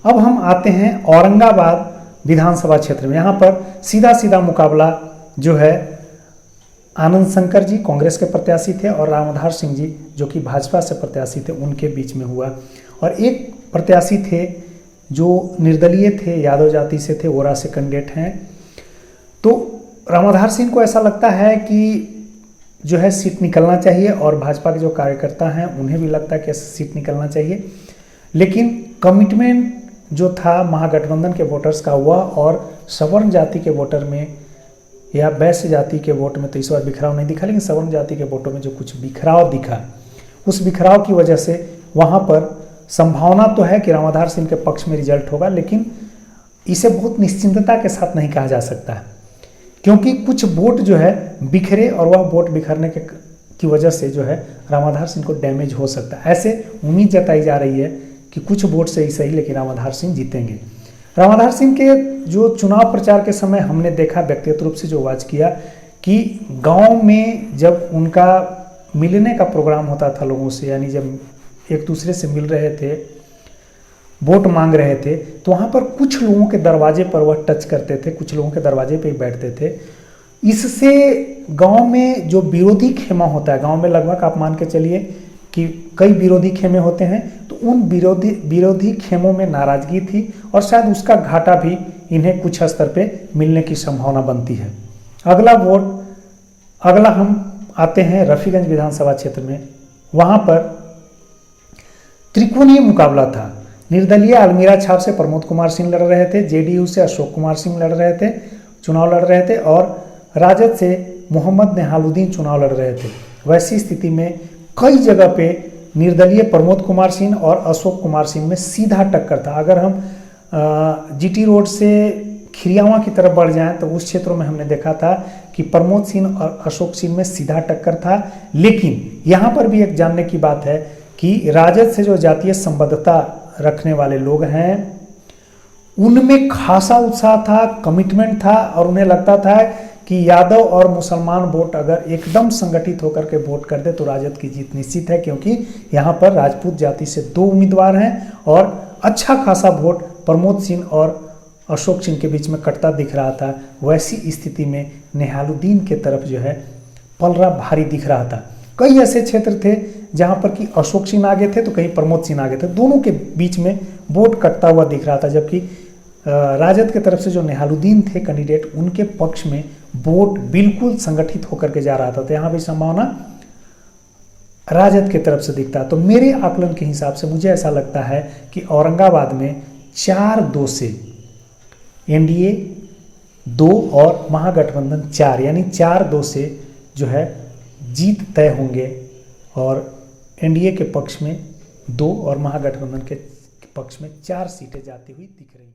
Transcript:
अब हम आते हैं औरंगाबाद विधानसभा क्षेत्र में। यहाँ पर सीधा सीधा मुकाबला जो है आनंद शंकर जी कांग्रेस के प्रत्याशी थे और रामधार सिंह जी जो कि भाजपा से प्रत्याशी थे, उनके बीच में हुआ। और एक प्रत्याशी थे जो निर्दलीय थे, यादव जाति से थे, ओरा से कैंडिडेट हैं। तो रामधार सिंह को ऐसा लगता है कि जो है सीट निकलना चाहिए, और भाजपा के जो कार्यकर्ता हैं उन्हें भी लगता है कि सीट निकलना चाहिए। लेकिन कमिटमेंट जो था महागठबंधन के वोटर्स का हुआ, और सवर्ण जाति के वोटर में या वैश्य जाति के वोट में तो इस बार बिखराव नहीं दिखा, लेकिन सवर्ण जाति के वोटों में जो कुछ बिखराव दिखा, उस बिखराव की वजह से वहाँ पर संभावना तो है कि रामधार सिंह के पक्ष में रिजल्ट होगा, लेकिन इसे बहुत निश्चिंतता के साथ नहीं कहा जा सकता है, क्योंकि कुछ वोट जो है बिखरे और वह वोट बिखरने की वजह से जो है रामधार सिंह को डैमेज हो सकता है। ऐसे उम्मीद जताई जा रही है कि कुछ वोट से ही सही लेकिन रामधार सिंह जीतेंगे। रामधार सिंह के जो चुनाव प्रचार के समय हमने देखा, व्यक्तिगत रूप से जो वाच किया, कि गांव में जब उनका मिलने का प्रोग्राम होता था लोगों से, यानी जब एक दूसरे से मिल रहे थे, वोट मांग रहे थे, तो वहाँ पर कुछ लोगों के दरवाजे पर वह टच करते थे, कुछ लोगों के दरवाजे पे ही बैठते थे। इससे गांव में जो विरोधी खेमा होता है, गांव में लगभग आप मान के चलिए कि कई विरोधी खेमे होते हैं, तो उन विरोधी खेमों में नाराजगी थी और शायद उसका घाटा भी इन्हें कुछ स्तर पे मिलने की संभावना बनती है। अगला हम आते हैं रफीगंज विधानसभा क्षेत्र में। वहाँ पर त्रिकोणीय मुकाबला था। निर्दलीय अलमीरा छाप से प्रमोद कुमार सिंह लड़ रहे थे, जेडीयू से अशोक कुमार सिंह चुनाव लड़ रहे थे, और राजद से मोहम्मद नेहालुद्दीन चुनाव लड़ रहे थे। वैसी स्थिति में कई जगह पे निर्दलीय प्रमोद कुमार सिंह और अशोक कुमार सिंह में सीधा टक्कर था। अगर हम जीटी रोड से खिरियावा की तरफ बढ़ जाएं तो उस क्षेत्रों में हमने देखा था कि प्रमोद सिंह और अशोक सिंह में सीधा टक्कर था। लेकिन यहाँ पर भी एक जानने की बात है कि राजद से जो जातीय संबद्धता रखने वाले लोग हैं उनमें खासा उत्साह था, कमिटमेंट था, और उन्हें लगता था कि यादव और मुसलमान वोट अगर एकदम संगठित होकर के वोट कर दे तो राजद की जीत निश्चित है, क्योंकि यहाँ पर राजपूत जाति से 2 उम्मीदवार हैं और अच्छा खासा वोट प्रमोद सिंह और अशोक सिंह के बीच में कटता दिख रहा था। वैसी स्थिति में नेहालुद्दीन के तरफ जो है पलड़ा भारी दिख रहा था। कई ऐसे क्षेत्र थे जहाँ पर कि अशोक सिंह आगे थे तो कहीं प्रमोद सिंह आगे थे, दोनों के बीच में वोट कटता हुआ दिख रहा था, जबकि राजद के तरफ से जो नेहालुद्दीन थे कैंडिडेट, उनके पक्ष में वोट बिल्कुल संगठित होकर के जा रहा था। तो यहाँ भी संभावना राजद के तरफ से दिखता है। तो मेरे आकलन के हिसाब से मुझे ऐसा लगता है कि औरंगाबाद में 4-2 से एनडीए 2 और महागठबंधन 4, यानी 4-2 से जो है जीत तय होंगे, और एनडीए के पक्ष में 2 और महागठबंधन के पक्ष में 4 सीटें जाती हुई दिख रही हैं।